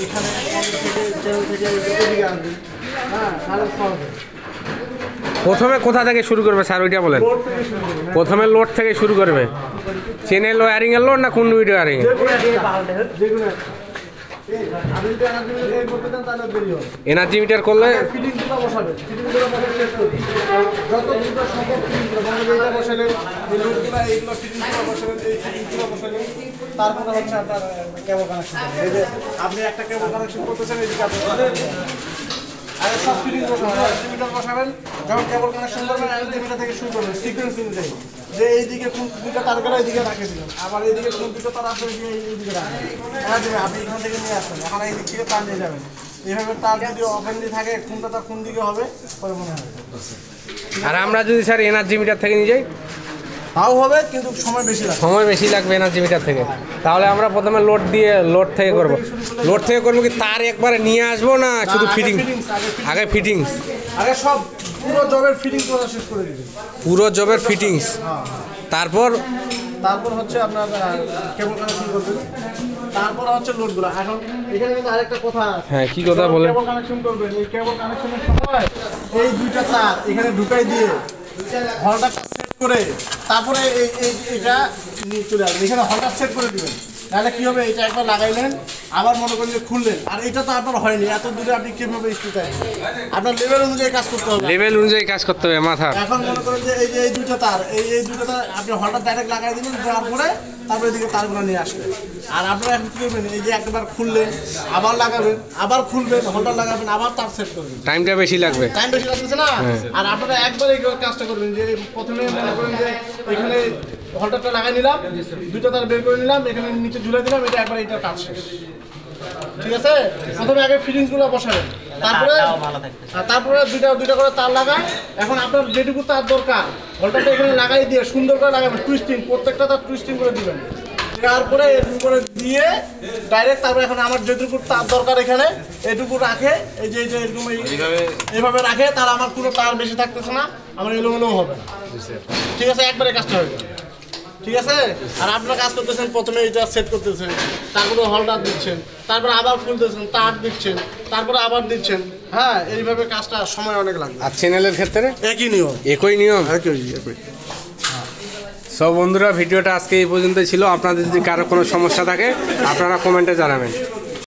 এখানে থেকে এদিকে আনবেন। হ্যাঁ, তাহলে সহজ হয়। প্রথমে কোথা থেকে শুরু করবে স্যার ওইটা বলেন। লোড থেকে শুরু করবেন। প্রথমে লোড থেকে শুরু করবে, চেনের ওয়ারিংয়ের লোড না কন্ডুইট ওয়ারিং? যেগুলো আপনি যদি এনার্জি মিটার করতে চান তাহলে দেরি হবে। এনার্জি মিটার করলে ফিটিংসগুলো বসাবেন, ফিটিংসগুলো বসাতে শেষ করবেন। যত দ্রুত সম্ভব ফিটিংসগুলো এইটা বসালেন, এই লোডগুলো এইগুলো ফিটিংসগুলো বসালেন, এই ফিটিংসগুলো বসালেন। তারপরে হচ্ছে আপনার কেবল কানেকশন। এই যে আপনি একটা কেবল কানেকশন করতেছেন, এইদিকে আপনি আগে সব ফিটিংস বসাবেন, এনার্জি মিটার বসাবেন। যখন কেবল কানেকশন করবেন এনার্জি মিটার থেকে শুরু করবেন সিকোয়েন্স অনুযায়ী, যে এইদিকে কোন দুটো তার গেলে এইদিকে রাখে দিলেন, আবার এইদিকে কোন দুটো তার আসলে এইদিকে রাখবেন। এনার্জি আপনি এখান থেকে নিয়ে আসবেন, এখন এই দিক থেকে তার নিয়ে যাবেন। এইভাবে তার যদি অফেন্ডি থাকে কোনটা তার কোন দিকে হবে পরে মনে হবে। আর আমরা যদি স্যার এনার্জি মিটার থেকে নিয়ে যাই, তাও হবে কিন্তু সময় বেশি লাগবে। সময় বেশি লাগবে এনার্জি মিটার থেকে। তাহলে আমরা প্রথমে লোড থেকে করব। লোড থেকে করবো কি তার একবারে নিয়ে আসবো না শুধু ফিটিং? আগে ফিটিংস, আগে সব পুরো জবের ফিটিংস করা শেষ করে দিবেন। পুরো জবের ফিটিংস, হ্যাঁ, তারপর তারপর হচ্ছে আপনার কেবল কানেকশন করবেন, তারপর হচ্ছে লোডগুলো। এখন এখানে কিন্তু আরেকটা কথা আছে। হ্যাঁ, কি কথা বলেন? কেবল কানেকশন করবেন, এই কেবল কানেকশনের সময় এই দুইটা তার এখানে ঢুকাই দিয়ে হলটা সেট করে তারপরে এটা নিয়ে চলে আসবেন। এখানে হলটা সেট করে দিবেন, তাহলে কি হবে, এটা একবার লাগাইলেন আবার মনে করেন যে খুললেন, আর এটা তো আপনার হয়নি, এত দূরে আপনি কিভাবে স্পিড আসবেন? আপনার লেভেল অনুযায়ী কাজ করতে হবে, লেভেল অনুযায়ী কাজ করতে হবে মাথা। এখন মনে করেন যে এই যে এই দুটো তার, এই দুটো তার আপনি হলটা ডাইরেক্ট লাগাই দিবেন, দেওয়ার পরে তারপরে এদিকে তারগুলো নিয়ে আসবেন। আর আপনারা এখন কি করবেন, এই যে একবার খুললেন আবার লাগাবেন, আবার খুলবেন, হলটা লাগাবেন, আবার তার সেট করবেন। টাইমটা বেশি লাগবে। টাইম বেশি লাগতেছে না? আর আপনারা একবার এই কাজটা করবেন যে প্রথমে মনে করেন যে এখানে হলটারটা লাগাই নিলাম, দুটো তার বের করে নিলাম, এখানে নিচে ঝুলে দিলাম, এটা একবার এটা কাজ শেষ। ঠিক আছে? প্রথমে আগে ফিটিংসগুলো বসাবেন, তারপরে দুইটা করে তার লাগান। এখন আপনার যেটুকু তার দরকার হলটারটা এখানে লাগাই দিয়ে সুন্দর করে লাগাবেন, টুইস্টিং, প্রত্যেকটা তার টুইস্টিং করে দিবেন। তারপরে এটুকু করে দিয়ে ডাইরেক্ট তারপরে এখন আমার যেটুকু তার দরকার এখানে এটুকু রাখে, এই যে এরকম এইভাবে রাখে, তার আমার পুরো তার বেশি থাকতেছে না, আমার এলোমেলো হবে না। ঠিক আছে? একবারে কাজটা হয়ে যাবে। ঠিক আছে? আর আপনারা কাজ করতেছেন, প্রথমে এটা সেট করতেছেন, তারপরে হলটার দিচ্ছেন, তারপরে আবার খুলতেছেন, তার দিচ্ছেন, তারপরে আবার দিচ্ছেন। হ্যাঁ, এইভাবে কাজটা সময় অনেক লাগবে। আর চ্যানেলের ক্ষেত্রে একই নিয়ম, একই নিয়ম। একই। সব বন্ধুরা, ভিডিওটা আজকে এই পর্যন্ত ছিল। আপনাদের যদি কারো কোনো সমস্যা থাকে আপনারা কমেন্টে জানাবেন।